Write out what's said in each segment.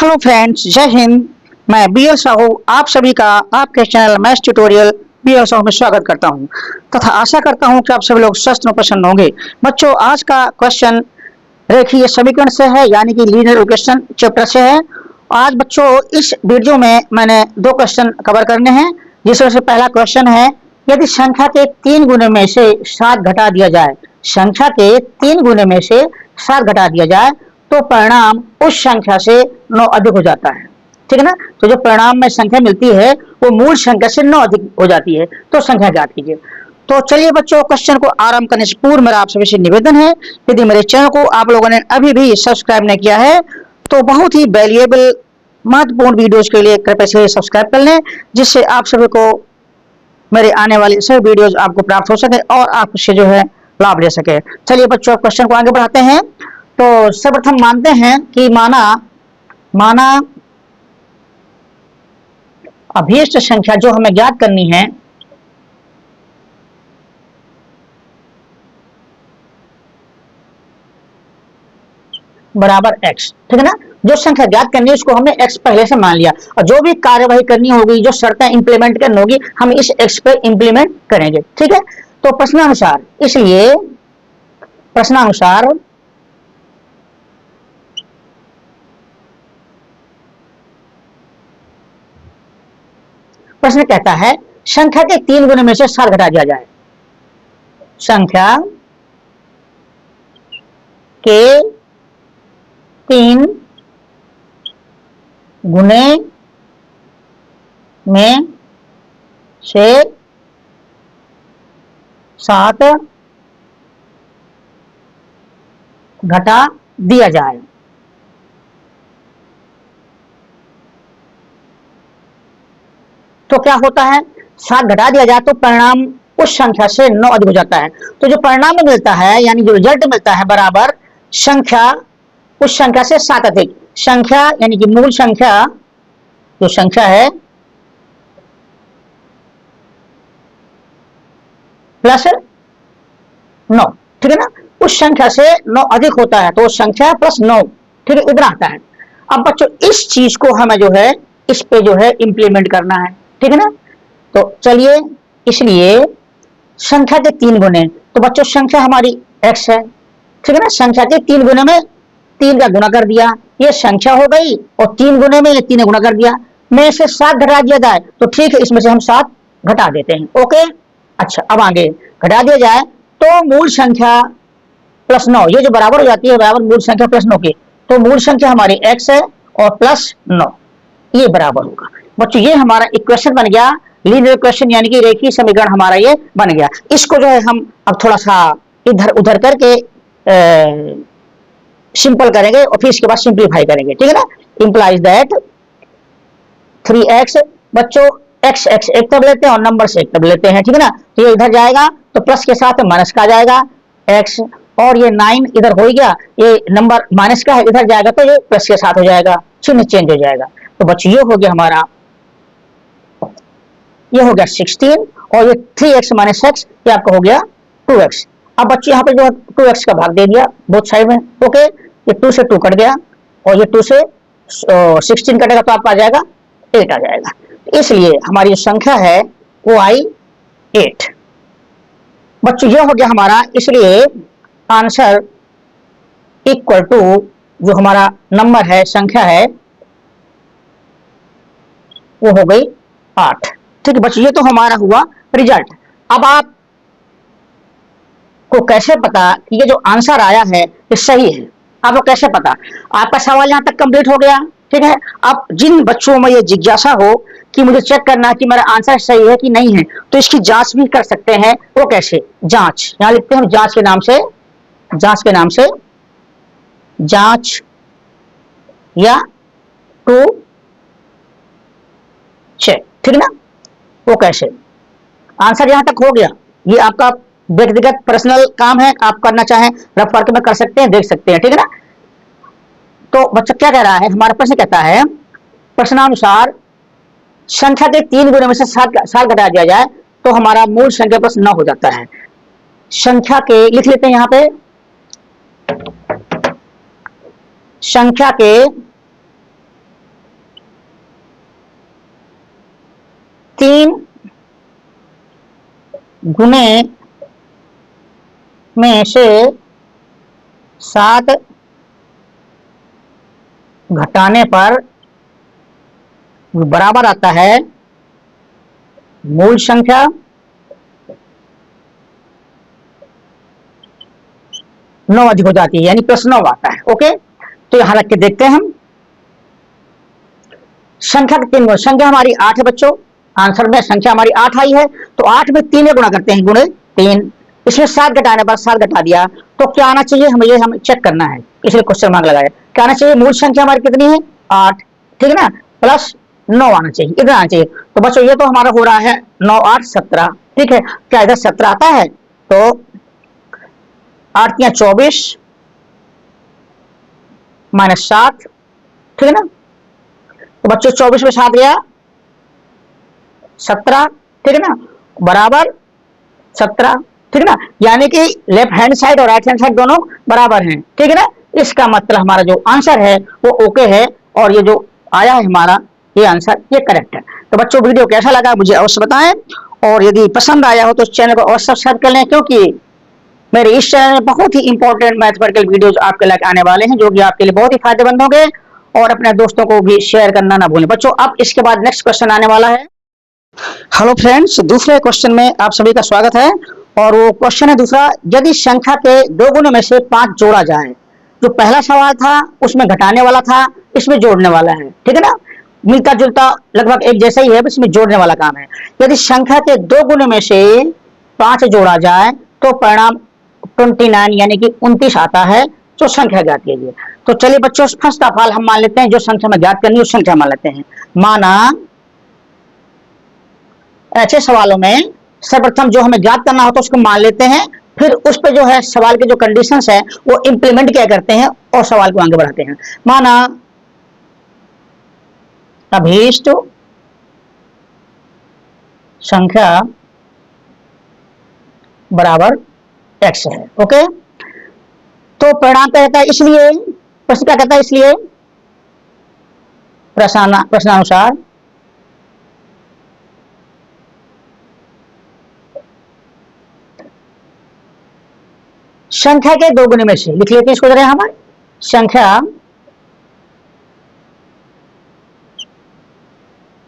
Hello friends, जय हिंद। मैं B L Sahu आप सभी का आपके channel maths tutorial B L Sahu में स्वागत करता हूं तथा आशा करता हूं कि आप सभी लोग स्वस्थ और प्रसन्न होंगे। बच्चों, आज का क्वेश्चन रेखीय समीकरण से है, यानी कि लीनियर इक्वेशन चैप्टर से है। आज बच्चों इस वीडियो में मैंने दो क्वेश्चन कवर करने हैं, जिसमें से पहला क्वेश्चन है, यदि संख्या के 3 गुने में से 7 घटा दिया जाए, संख्या के 3 गुने में से 7 घटा दिया जाए तो परिणाम उस संख्या से 9 अधिक हो जाता है। ठीक है ना। तो जो परिणाम में संख्या मिलती है वो मूल संख्या से 9 अधिक हो जाती है, तो संख्या ज्ञात कीजिए। तो चलिए बच्चों, क्वेश्चन को आरंभ करने से पूर्व मेरा आप सभी से निवेदन है, यदि मेरे चैनल को आप लोगों ने अभी भी सब्सक्राइब नहीं किया है तो बहुत ही वैल्यूएबल महत्वपूर्ण वीडियोज के लिए कृपया से सब्सक्राइब कर लें, जिससे आप सभी को मेरे आने वाले सभी वीडियोज आपको प्राप्त हो सके और आप उससे जो है लाभ ले सके। चलिए बच्चों, क्वेश्चन को आगे बढ़ाते हैं। तो सर्वप्रथम मानते हैं कि माना अभीष्ट संख्या जो हमें ज्ञात करनी है बराबर x। ठीक है ना। जो संख्या ज्ञात करनी है उसको हमने x पहले से मान लिया, और जो भी कार्यवाही करनी होगी, जो शर्तें इंप्लीमेंट करनी होगी, हम इस x पे इंप्लीमेंट करेंगे। ठीक है। तो प्रश्नानुसार, इसलिए प्रश्नानुसार प्रश्न कहता है संख्या के 3 गुने में से 7 घटा दिया जाए। संख्या के 3 गुने में से 7 घटा दिया जाए। तो क्या होता है, 7 घटा दिया जाए तो परिणाम उस संख्या से 9 अधिक हो जाता है। तो जो परिणाम में मिलता है, यानी जो रिजल्ट मिलता है, बराबर संख्या उस संख्या से 7 अधिक। संख्या यानी कि मूल संख्या, जो संख्या है प्लस 9। ठीक है ना। उस संख्या से 9 अधिक होता है तो संख्या प्लस 9, ठीक है, इतना आता है। अब बच्चों इस चीज को हमें जो है इस पे जो है इंप्लीमेंट करना है। ठीक है ना। तो चलिए, इसलिए संख्या के 3 गुने, तो बच्चों संख्या हमारी x है। ठीक है ना। संख्या के 3 गुने में 3 का गुना कर दिया, ये संख्या हो गई, और 3 गुने में ये 3 गुना कर दिया। में से 7 घटा दिया जाए तो ठीक है, इसमें से हम 7 घटा देते हैं। ओके। अच्छा, अब आगे घटा दिया जाए तो मूल संख्या प्लस 9, ये जो बराबर हो जाती है, बराबर मूल संख्या प्लस 9 की। तो मूल संख्या हमारी x है और प्लस 9, ये बराबर होगा। बच्चों ये हमारा इक्वेशन बन गया, लीनियर इक्वेशन, यानी कि रेखीय समीकरण हमारा ये बन गया। इसको जो है हम अब थोड़ा सा इधर उधर करके सिंपल करेंगे और फिर इसके बाद सिंप्लीफाई करेंगे। ठीक है ना। इंप्लाइज दैट 3x, बच्चों x एक तरफ लेते हैं और नंबर से एक तरफ लेते हैं। ठीक है ना। तो ये इधर जाएगा तो प्लस के साथ माइनस का जाएगा x, और ये 9 इधर हो गया, ये नंबर माइनस का है, इधर जाएगा तो ये प्लस के साथ हो जाएगा, चिन्ह चेंज हो जाएगा। तो बच्चों ये हो गया हमारा, ये हो गया 16, और ये 3x माइनस x, ये आपका हो गया 2x। अब बच्चों यहाँ पे जो 2x का भाग दे दिया बोथ साइड में। ओके। ये 2 से 2 कट गया, और ये 2 से 16 कटेगा तो आपका आ जाएगा 8 आ जाएगा। इसलिए हमारी जो संख्या है वो आई 8। बच्चों ये हो गया हमारा, इसलिए आंसर इक्वल टू जो हमारा नंबर है, संख्या है, वो हो गई 8। ठीक है बच्चों, ये तो हमारा हुआ रिजल्ट। अब आप को कैसे पता कि ये जो आंसर आया है ये सही है, आपको कैसे पता? आपका सवाल यहाँ तक कंप्लीट हो गया। ठीक है। अब जिन बच्चों में ये जिज्ञासा हो कि मुझे चेक करना है कि मेरा आंसर सही है कि नहीं है, तो इसकी जांच भी कर सकते हैं। वो कैसे? जांच, यहाँ लिखते हैं जांच के नाम से, जांच के नाम से, जांच या टू चेक। ठीक है ना। वो कैसे? आंसर यहां तक हो गया, ये आपका व्यक्तिगत पर्सनल काम है, आप करना चाहें रफ वर्क में कर सकते हैं, देख सकते हैं। ठीक है ना। तो बच्चा क्या कह रहा है, हमारा प्रश्न कहता है प्रश्नानुसार संख्या के 3 गुने में से 7 घटा दिया जाए तो हमारा मूल संख्या प्लस 9 हो जाता है। संख्या के लिख लेते हैं यहाँ पे, संख्या के 3 गुने में से 7 घटाने पर बराबर आता है मूल संख्या नौ अधिक हो जाती है, यानी +9 आता है। ओके, तो यहां रख के देखते हैं हम संख्या के 3 गुण। संख्या हमारी 8 है बच्चों, आंसर में संख्या हमारी 8 आई है, तो 8 में 3 में गुणा करते हैं, गुणे 3। इसमें 7 घटाने पर 7 घटा दिया, तो क्या आना चाहिए हमें, ये हमें चेक करना है, इसलिए क्वेश्चन मार्क लगाया। क्या आना चाहिए, मूल संख्या हमारी कितनी है 8, ठीक है ना, प्लस 9 आना चाहिए, इतना आना चाहिए। तो बच्चों ये तो हमारा हो रहा है 9 8 17, ठीक है। क्या इधर 17 आता है, तो 8 या 24 माइनस 7, ठीक है ना। तो बच्चों 24 में 7 गया 17, ठीक है ना, बराबर 17, ठीक है ना, यानी कि लेफ्ट हैंड साइड और राइट हैंड साइड दोनों बराबर हैं, ठीक है ना। इसका मतलब हमारा जो आंसर है वो ओके है, और ये जो आया है हमारा ये आंसर ये करेक्ट है। तो बच्चों वीडियो कैसा लगा मुझे अवश्य बताएं, और यदि पसंद आया हो तो चैनल को अवश्य सब्सक्राइब कर लें, क्योंकि मेरे इस चैनल में बहुत ही इंपॉर्टेंट मैथमेटिकल वीडियोज आपके लिए आने वाले हैं, जो कि आपके लिए बहुत ही फायदेमंद होंगे। और अपने दोस्तों को भी शेयर करना ना भूलें बच्चों। अब इसके बाद नेक्स्ट क्वेश्चन आने वाला है। हेलो फ्रेंड्स, दूसरे क्वेश्चन में आप सभी का स्वागत है, और वो क्वेश्चन है दूसरा, यदि संख्या के 2 गुणों में से 5 जोड़ा जाए। जो पहला सवाल था उसमें घटाने वाला था, इसमें जोड़ने वाला है, ठीक है ना, मिलता जुलता लगभग एक जैसा ही है, इसमें जोड़ने वाला काम है। यदि संख्या के 2 गुणों में से 5 जोड़ा जाए तो परिणाम 29 यानी कि 29 आता है, जो संख्या ज्ञात कीजिए। तो चलिए बच्चों, फर्स्ट ऑफ ऑल हम मान लेते हैं जो संख्या में ज्ञात करनी है उस संख्या मान लेते हैं। माना ऐसे सवालों में सर्वप्रथम जो हमें ज्ञात करना होता है उसको मान लेते हैं, फिर उस पे जो है सवाल के जो कंडीशंस है वो इंप्लीमेंट क्या करते हैं और सवाल को आगे बढ़ाते हैं। माना अभीष्ट संख्या बराबर x है। ओके, तो परिणाम क्या कहता है, इसलिए प्रश्न क्या कहता है, इसलिए प्रश्नानुसार संख्या के 2 गुने में से, लिख लेते हैं इसको जरा, हमारे संख्या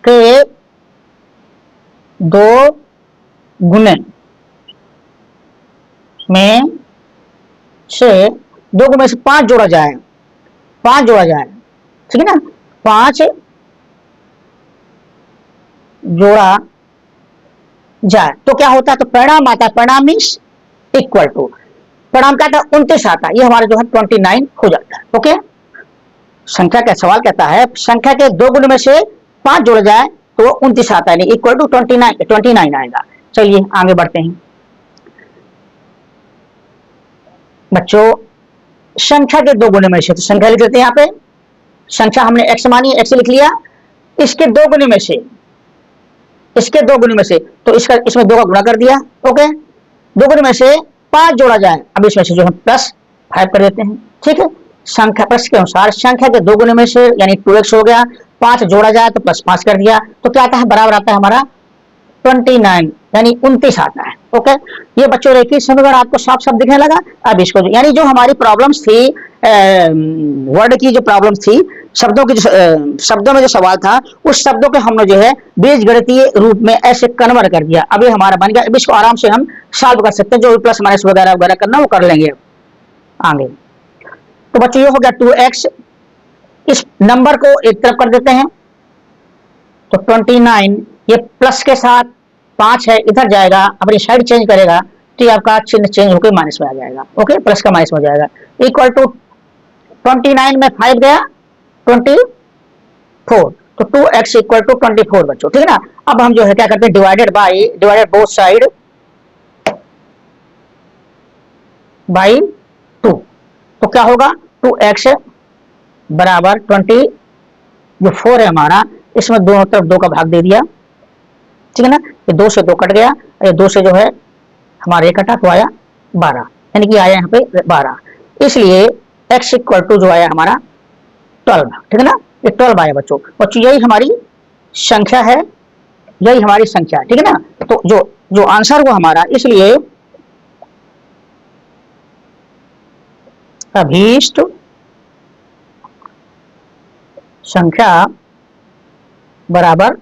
के 2 गुने में से 2 गुने से 5 जोड़ा जाए, 5 जोड़ा जाए, ठीक है ना, 5 जोड़ा जाए तो क्या होता है, तो परिणाम आता है, परिणाम मीन्स इक्वल टू, परिणाम क्या था 29 आता है, ये हमारा जो है 29 हो जाता है। ओके, संख्या का सवाल कहता है संख्या के 2 गुने में से 5 जोड़ा जाए तो वो 29 आता है, इक्वल टू 29 आएगा। चलिए आगे बढ़ते हैं बच्चों। संख्या के 2 गुने में से, तो संख्या लिख लेते हैं, यहाँ पे संख्या हमने x मानी, x लिख लिया, इसके 2 गुने में से, इसके 2 गुने में से, तो इसका इसमें 2 का गुणा कर दिया। ओके, 2 गुने में से 5 जोड़ा जाए, अब इसमें से जो हम +5 कर देते हैं, ठीक है। संख्या प्रश्न के अनुसार संख्या के 2 गुने में से यानी 2x हो गया, 5 जोड़ा जाए तो +5 कर दिया, तो क्या आता है, बराबर आता है हमारा 29 यानी 29 आता है। ओके, ये बच्चों रेखीय समीकरण आपको साफ साफ दिखने लगा। अब इसको यानी जो हमारी प्रॉब्लम्स थी, वर्ड की जो प्रॉब्लम्स थी, शब्दों की शब्दों में जो सवाल था, उस शब्दों के हमने जो है बीजगणितीय रूप में ऐसे कन्वर्ट कर दिया। अब ये हमारा बन गया, अब इसको आराम से हम सॉल्व कर सकते हैं, जो प्लस माइनस वगैरह वगैरह करना वो कर लेंगे आगे। तो बच्चों ये हो गया 2x, इस नंबर को एक तरफ कर देते हैं, तो 29 ये प्लस के साथ 5 है, इधर जाएगा, अपनी साइड चेंज करेगा तो ये आपका चिन्ह चेंज होकर माइनस में आ जाएगा। ओके, प्लस का माइनस में हो जाएगा, इक्वल टू 29 में 5 गया 24, तो 2x इक्वल टू 24 बच्चों, ठीक है ना। अब हम जो है क्या करते हैं, डिवाइडेड बोथ साइड बाई 2, तो क्या होगा 2x बराबर 20, जो 4 है हमारा, इसमें दोनों तरफ 2 का भाग दे दिया, ठीक है ना, ये 2 से 2 कट गया, ये 2 से जो है हमारे कटा तो आया 12, यानी कि आया यहाँ पे 12, इसलिए x इक्वल टू जो आया हमारा 12, ठीक है ना, ये 12 आया बच्चों। यही हमारी संख्या है, यही हमारी संख्या है, ठीक है ना। तो जो आंसर वो हमारा, इसलिए अभीष्ट संख्या बराबर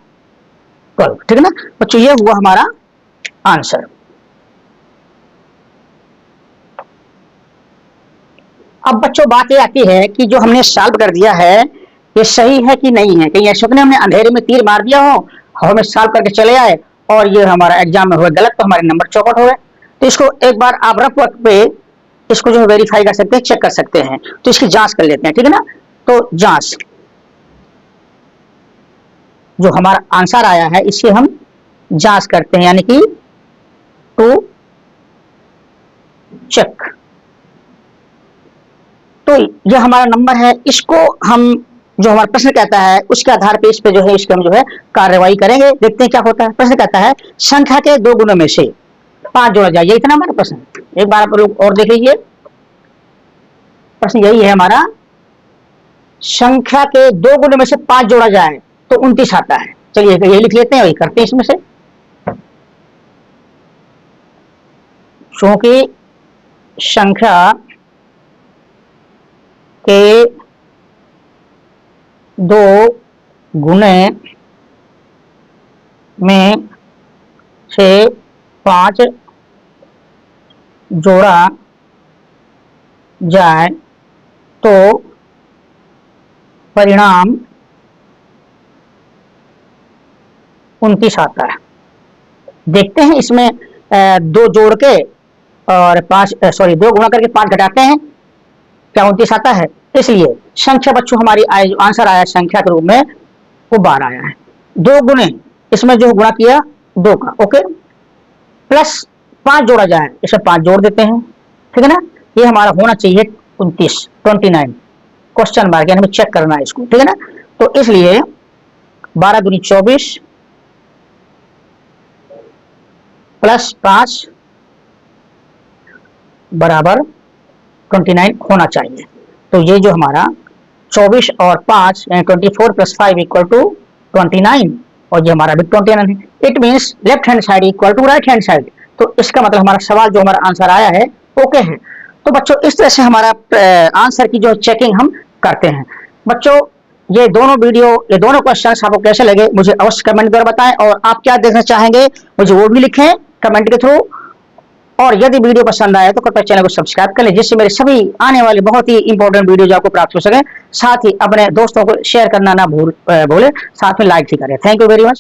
12, ठीक है ना बच्चों, ये हुआ हमारा आंसर। अब बच्चों बात ये आती है कि जो हमने सॉल्व कर दिया है ये सही है कि नहीं है। कहीं ऐसा नहीं हमने अंधेरे में तीर मार दिया हो, हमें सॉल्व करके चले आए और ये हमारा एग्जाम में हुआ गलत, तो हमारे नंबर चौपट हो गए। तो इसको एक बार आप रफ वर्क पे इसको जो है वेरीफाई कर सकते हैं, चेक कर सकते हैं। तो इसकी जांच कर लेते हैं, ठीक है ना। तो जांच, जो हमारा आंसर आया है इससे हम जांच करते हैं, यानी कि टू चेक। तो ये हमारा नंबर है, इसको हम जो हमारा प्रश्न कहता है उसके आधार पे इस पे जो है इसके हम जो है कार्रवाई करेंगे। देखते हैं क्या होता है। प्रश्न कहता है संख्या के 2 गुणों में से 5 जोड़ा जाए, यही था ना हमारा प्रश्न। एक बार आप लोग और देख लीजिए, प्रश्न यही है हमारा, संख्या के 2 गुणों में से 5 जोड़ा जाए तो 29 आता है। चलिए ये लिख लेते हैं, वही करते हैं इसमें से। क्योंकि संख्या के 2 गुणे में से 5 जोड़ा जाए तो परिणाम 29 आता है। देखते हैं इसमें 2 जोड़ के और 2 गुणा करके 5 घटाते हैं, क्या 29 आता है। इसलिए संख्या बच्चों हमारी आंसर आया संख्या के रूप में वो 12 आया है। 2 गुणे, इसमें जो गुणा किया 2 का, ओके, प्लस 5 जोड़ा जाए, इसमें 5 जोड़ देते हैं, ठीक है ना। ये हमारा होना चाहिए 29, 29 क्वेश्चन मार्क, यानी हमें चेक करना है इसको, ठीक है ना। तो इसलिए 12 दूनी 24 प्लस 5 बराबर 29 होना चाहिए। तो ये जो हमारा 24 और 5 यानी 24 प्लस 5 इक्वल टू 29, और ये हमारा भी 29 है। It means left hand side equal to right hand side. तो इसका मतलब हमारा सवाल जो हमारा आंसर आया है ओके है। तो बच्चों इस तरह से हमारा आंसर की जो चेकिंग हम करते हैं। बच्चों ये दोनों वीडियो, ये दोनों क्वेश्चन आपको कैसे लगे मुझे अवश्य कमेंट द्वारा बताएं, और आप क्या देखना चाहेंगे मुझे वो भी लिखें कमेंट के थ्रू। और यदि वीडियो पसंद आए तो कृपया चैनल को सब्सक्राइब कर लें, जिससे मेरे सभी आने वाले बहुत ही इंपॉर्टेंट वीडियो आपको प्राप्त हो सके। साथ ही अपने दोस्तों को शेयर करना ना भूलें, साथ में लाइक भी करें। Thank you very much.